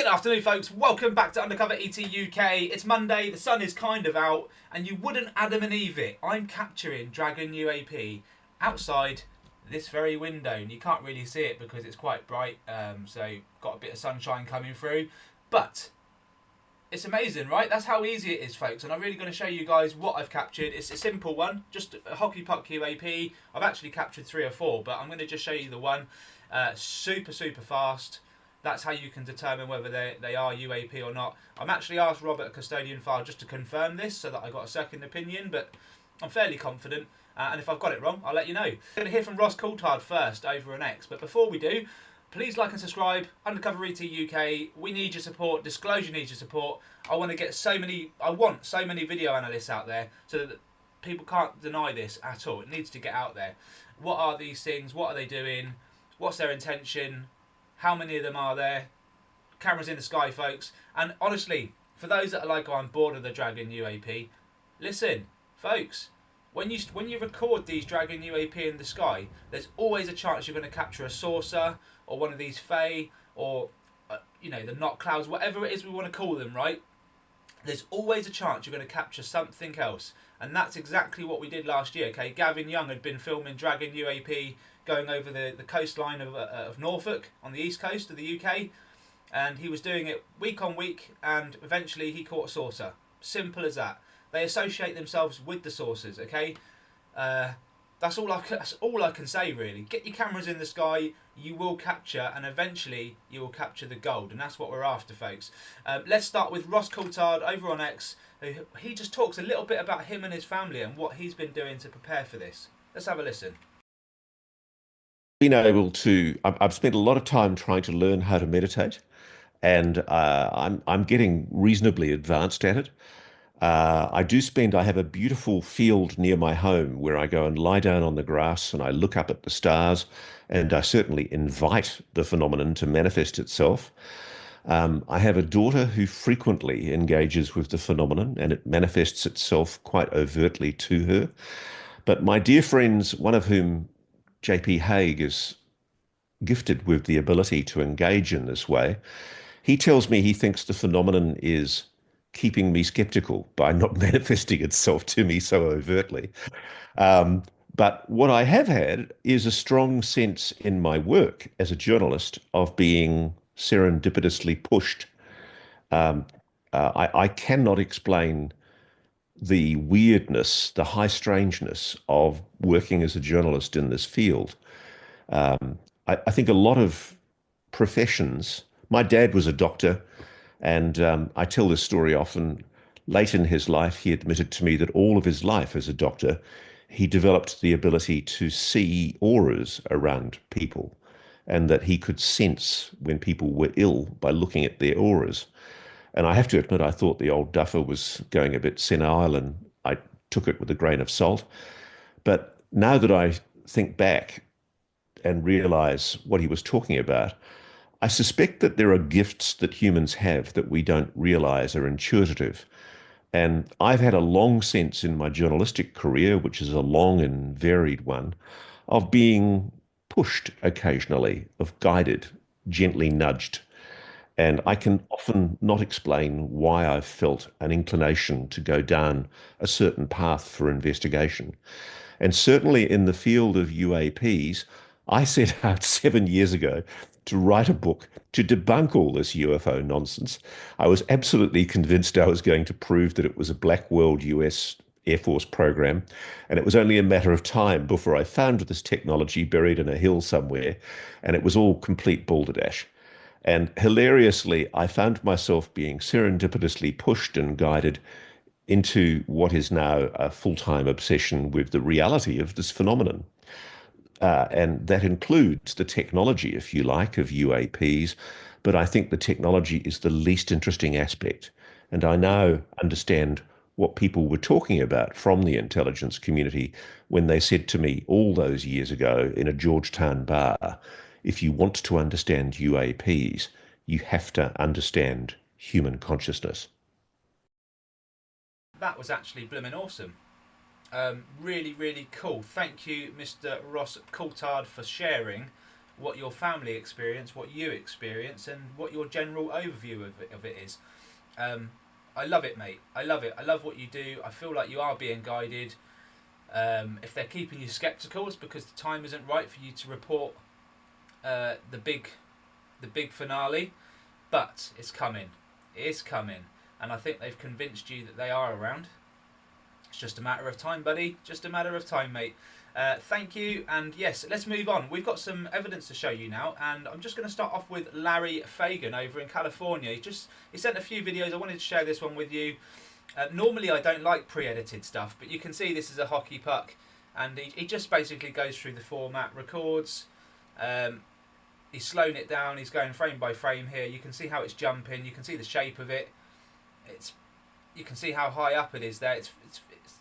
Good afternoon, folks. Welcome back to UndercoverETuk UK. It's Monday, the sun is kind of out, and you wouldn't Adam and Eve it. I'm capturing Dragon UAP outside this very window, and you can't really see it because it's quite bright, so got a bit of sunshine coming through. But it's amazing, right? That's how easy it is, folks, and I'm really going to show you guys what I've captured. It's a simple one, just a hockey puck UAP. I've actually captured 3 or 4, but I'm going to just show you the one. Super fast. That's how you can determine whether they are UAP or not. I'm actually asked Robert, a custodian file, just to confirm this so that I got a second opinion, but I'm fairly confident. And if I've got it wrong, I'll let you know. I'm going to hear from Coulthart first over on X. But before we do, please like and subscribe. UndercoverETuk UK. We need your support. Disclosure needs your support. I want so many video analysts out there so that people can't deny this at all. It needs to get out there. What are these things? What are they doing? What's their intention? How many of them are there? Cameras in the sky, folks. And honestly, for those that are like, oh, I'm bored of the Dragon UAP, listen, folks, when you record these Dragon UAP in the sky, there's always a chance you're going to capture a saucer or one of these Fae or the knot clouds, whatever it is we want to call them, right? There's always a chance you're going to capture something else. And that's exactly what we did last year, okay? Gavin Young had been filming Dragon UAP going over the coastline of Norfolk on the east coast of the UK. And he was doing it week on week, and eventually he caught a saucer. Simple as that. They associate themselves with the saucers, okay? That's all I can say, really. Get your cameras in the sky, you will capture, and eventually you will capture the gold, and that's what we're after, folks. Let's start with Coulthart over on X. He just talks a little bit about him and his family and what he's been doing to prepare for this. Let's have a listen. I've spent a lot of time trying to learn how to meditate, and I'm getting reasonably advanced at it. I have a beautiful field near my home where I go and lie down on the grass and I look up at the stars, and I certainly invite the phenomenon to manifest itself. I have a daughter who frequently engages with the phenomenon, and it manifests itself quite overtly to her. But my dear friends, one of whom, JP Haig, is gifted with the ability to engage in this way, he tells me he thinks the phenomenon is keeping me skeptical by not manifesting itself to me so overtly. Um, but what I have had is a strong sense in my work as a journalist of being serendipitously pushed. Um, I cannot explain the weirdness, the high strangeness of working as a journalist in this field. I think a lot of professions. My dad was a doctor, and I tell this story often. Late in his life, he admitted to me that all of his life as a doctor, he developed the ability to see auras around people, and that he could sense when people were ill by looking at their auras. And I have to admit, I thought the old duffer was going a bit senile, and I took it with a grain of salt. But now that I think back and realize what he was talking about, I suspect that there are gifts that humans have that we don't realize are intuitive. And I've had a long sense in my journalistic career, which is a long and varied one, of being pushed occasionally, of guided, gently nudged. And I can often not explain why I've felt an inclination to go down a certain path for investigation. And certainly in the field of UAPs, I set out 7 years ago to write a book to debunk all this UFO nonsense. I was absolutely convinced I was going to prove that it was a black world US Air Force program, and it was only a matter of time before I found this technology buried in a hill somewhere, and it was all complete balderdash. And hilariously, I found myself being serendipitously pushed and guided into what is now a full-time obsession with the reality of this phenomenon. And that includes the technology, if you like, of UAPs, but I think the technology is the least interesting aspect. And I now understand what people were talking about from the intelligence community when they said to me all those years ago in a Georgetown bar, if you want to understand UAPs, you have to understand human consciousness. That was actually blooming awesome. Really cool. Thank you, Mr. Coulthart, for sharing. what your family experience, what you experience, and what your general overview of it is. I love it, mate. I love it. I love what you do. I feel like you are being guided. If they're keeping you sceptical, it's because the time isn't right for you to report the big finale. But it's coming. It is coming. And I think they've convinced you that they are around. It's just a matter of time, buddy. Just a matter of time, mate. Thank you, and yes, let's move on. We've got some evidence to show you now, and I'm just going to start off with Larry Fagan over in California. He sent a few videos. I wanted to share this one with you. Normally I don't like pre-edited stuff, but you can see this is a hockey puck, and he just basically goes through the format, records. He's slowing it down. He's going frame by frame here. You can see how it's jumping. You can see the shape of it. You can see how high up it is there.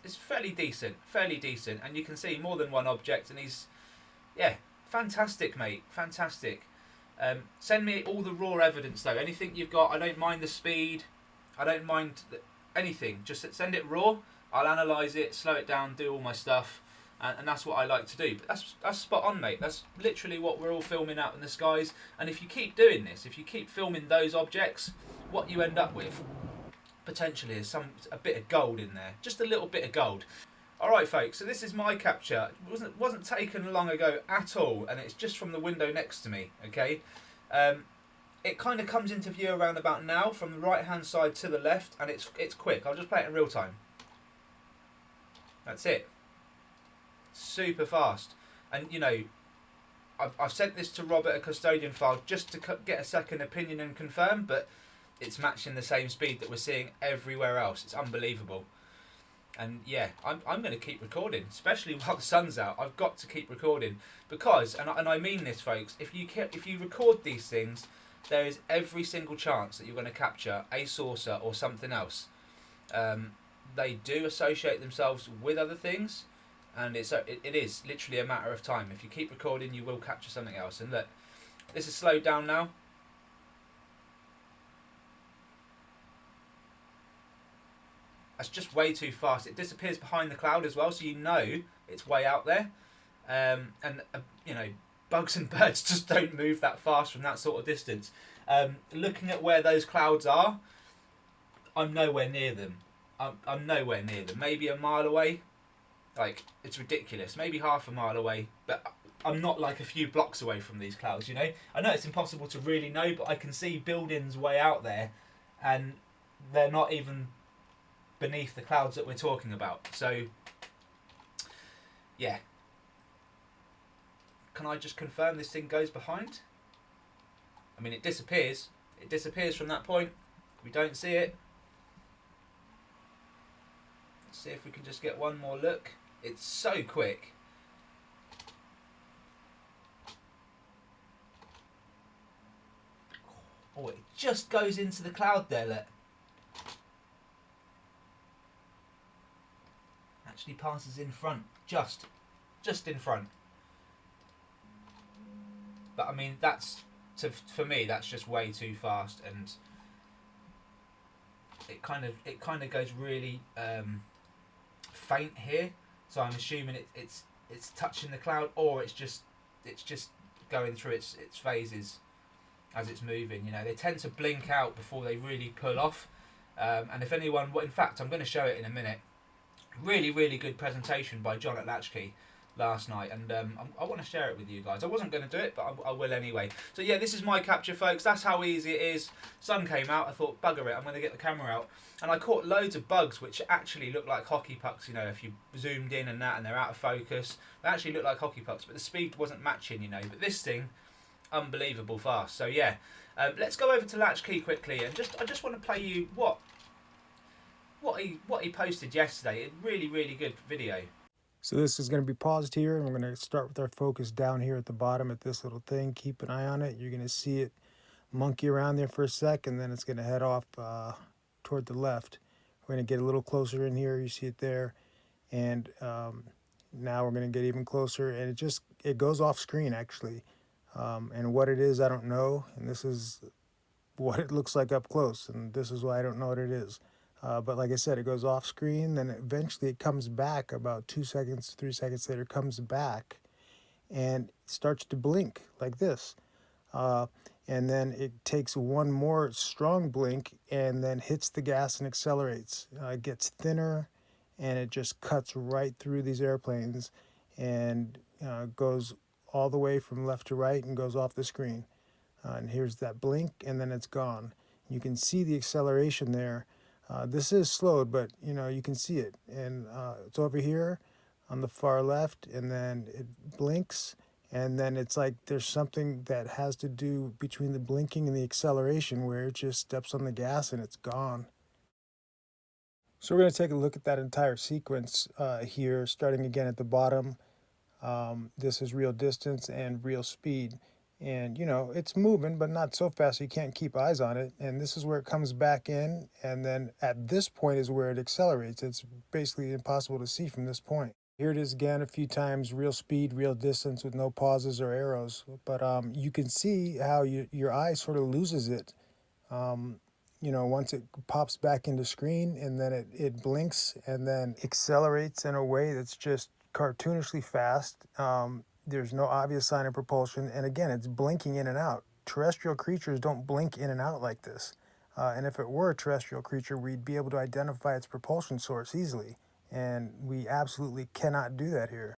It's fairly decent, and you can see more than one object, and fantastic, mate, fantastic. Send me all the raw evidence though, anything you've got. I don't mind the speed, I don't mind anything, just send it raw. I'll analyse it, slow it down, do all my stuff, and that's what I like to do. But that's spot on, mate. That's literally what we're all filming out in the skies, and if you keep doing this, if you keep filming those objects, what you end up with potentially is a bit of gold in there, just a little bit of gold. Alright folks, so this is my capture. It wasn't taken long ago at all, and it's just from the window next to me, okay? It kind of comes into view around about now from the right hand side to the left, and it's quick. I'll just play it in real time. That's it. Super fast. And you know, I've sent this to Robert, a custodian file, just to get a second opinion and confirm, but it's matching the same speed that we're seeing everywhere else. It's unbelievable. And yeah, I'm going to keep recording, especially while the sun's out. I've got to keep recording because, and I mean this, folks, if you record these things, there is every single chance that you're going to capture a saucer or something else. They do associate themselves with other things, and it is literally a matter of time. If you keep recording, you will capture something else. And look, this is slowed down now. That's just way too fast. It disappears behind the cloud as well, so you know it's way out there. You know, bugs and birds just don't move that fast from that sort of distance. Looking at where those clouds are, I'm nowhere near them. I'm nowhere near them. Maybe a mile away. Like, it's ridiculous. Maybe half a mile away, but I'm not like a few blocks away from these clouds, you know? I know it's impossible to really know, but I can see buildings way out there, and they're not even beneath the clouds that we're talking about. So yeah, can I just confirm this thing goes behind? I mean, it disappears from that point. We don't see it. Let's see if we can just get one more look. It's so quick. Oh, it just goes into the cloud there, look. Actually passes in front, just in front. But I mean, for me, that's just way too fast, and it kind of goes really faint here. So I'm assuming it's touching the cloud, or it's just going through its phases as it's moving. You know, they tend to blink out before they really pull off. And if anyone, in fact, I'm going to show it in a minute. Really good presentation by John at Latchkey last night, and I want to share it with you guys. I wasn't going to do it, but I will anyway. So yeah, this is my capture, folks. That's how easy it is. Sun came out. I thought, bugger it, I'm going to get the camera out, and I caught loads of bugs which actually look like hockey pucks. You know, if you zoomed in and that, and they're out of focus, they actually look like hockey pucks, but the speed wasn't matching. You know, but this thing, unbelievable fast. So yeah, let's go over to Latchkey quickly, and I just want to play you what he posted yesterday. A really good video. So this is going to be paused here, and we're going to start with our focus down here at the bottom at this little thing. Keep an eye on it. You're going to see it monkey around there for a sec, and then it's going to head off toward the left. We're going to get a little closer in here. You see it there, and now we're going to get even closer, and it goes off screen actually. And what it is, I don't know, and this is what it looks like up close, and this is why I don't know what it is. But like I said, it goes off screen, then eventually it comes back about 2 seconds, 3 seconds later, comes back, and starts to blink like this. Uh, and then it takes one more strong blink and then hits the gas and accelerates. It gets thinner, and it just cuts right through these airplanes and goes all the way from left to right and goes off the screen. And here's that blink, and then it's gone. You can see the acceleration there. This is slowed, but you can see it, and it's over here on the far left, and then it blinks, and then it's like there's something that has to do between the blinking and the acceleration where it just steps on the gas and it's gone. So we're going to take a look at that entire sequence here, starting again at the bottom. This is real distance and real speed. And, it's moving, but not so fast so you can't keep eyes on it. And this is where it comes back in. And then at this point is where it accelerates. It's basically impossible to see from this point. Here it is again a few times, real speed, real distance with no pauses or arrows. But you can see how your eye sort of loses it. Once it pops back into screen, and then it blinks and then accelerates in a way that's just cartoonishly fast. There's no obvious sign of propulsion, and again, it's blinking in and out. Terrestrial creatures don't blink in and out like this. And if it were a terrestrial creature, we'd be able to identify its propulsion source easily, and we absolutely cannot do that here.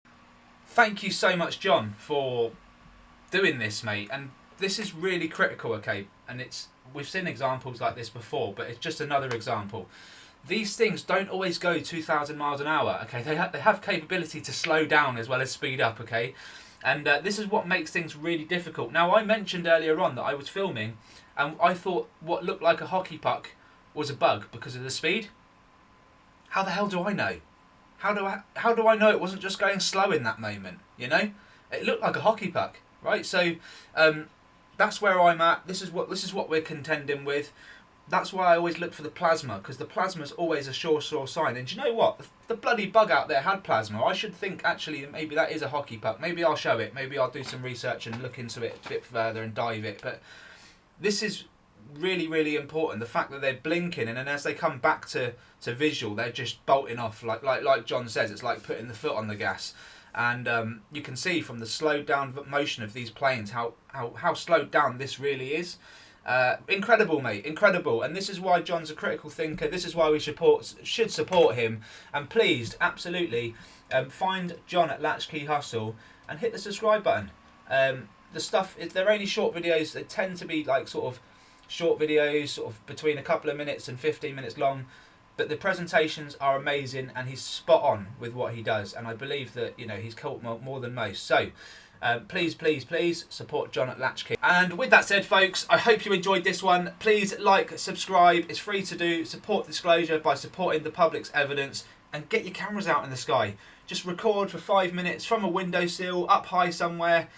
Thank you so much, John, for doing this, mate. And this is really critical, okay? And we've seen examples like this before, but it's just another example. These things don't always go 2,000 miles an hour, okay? They have capability to slow down as well as speed up, okay? And this is what makes things really difficult. Now, I mentioned earlier on that I was filming, and I thought what looked like a hockey puck was a bug because of the speed. How the hell do I know? How do I know it wasn't just going slow in that moment? It looked like a hockey puck, right? So that's where I'm at. This is what we're contending with. That's why I always look for the plasma, because the plasma is always a sure sign. And do you know what? The bloody bug out there had plasma. I should think actually maybe that is a hockey puck. Maybe I'll show it. Maybe I'll do some research and look into it a bit further and dive it. But this is really, really important. The fact that they're blinking, and then as they come back to visual, they're just bolting off. Like John says, it's like putting the foot on the gas. And you can see from the slowed down motion of these planes how slowed down this really is. Incredible, mate, incredible. And this is why John's a critical thinker. This is why we should support him. And please, absolutely, find John at Latchkey Hustle and hit the subscribe button. The stuff, they're only short videos. They tend to be like sort of short videos, sort of between a couple of minutes and 15 minutes long. But the presentations are amazing, and he's spot on with what he does. And I believe that he's caught more than most. So please support John at Latchkey. And with that said, folks, I hope you enjoyed this one. Please like, subscribe. It's free to do. Support disclosure by supporting the public's evidence, and get your cameras out in the sky. Just record for 5 minutes from a windowsill up high somewhere.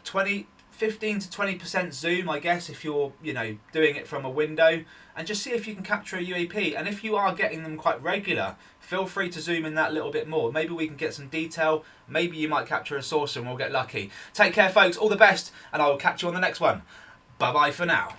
15 to 20% zoom, I guess, if you're doing it from a window, and just see if you can capture a UAP. And if you are getting them quite regular, feel free to zoom in that little bit more. Maybe we can get some detail. Maybe you might capture a saucer and we'll get lucky. Take care, folks. All the best, and I will catch you on the next one. Bye bye for now.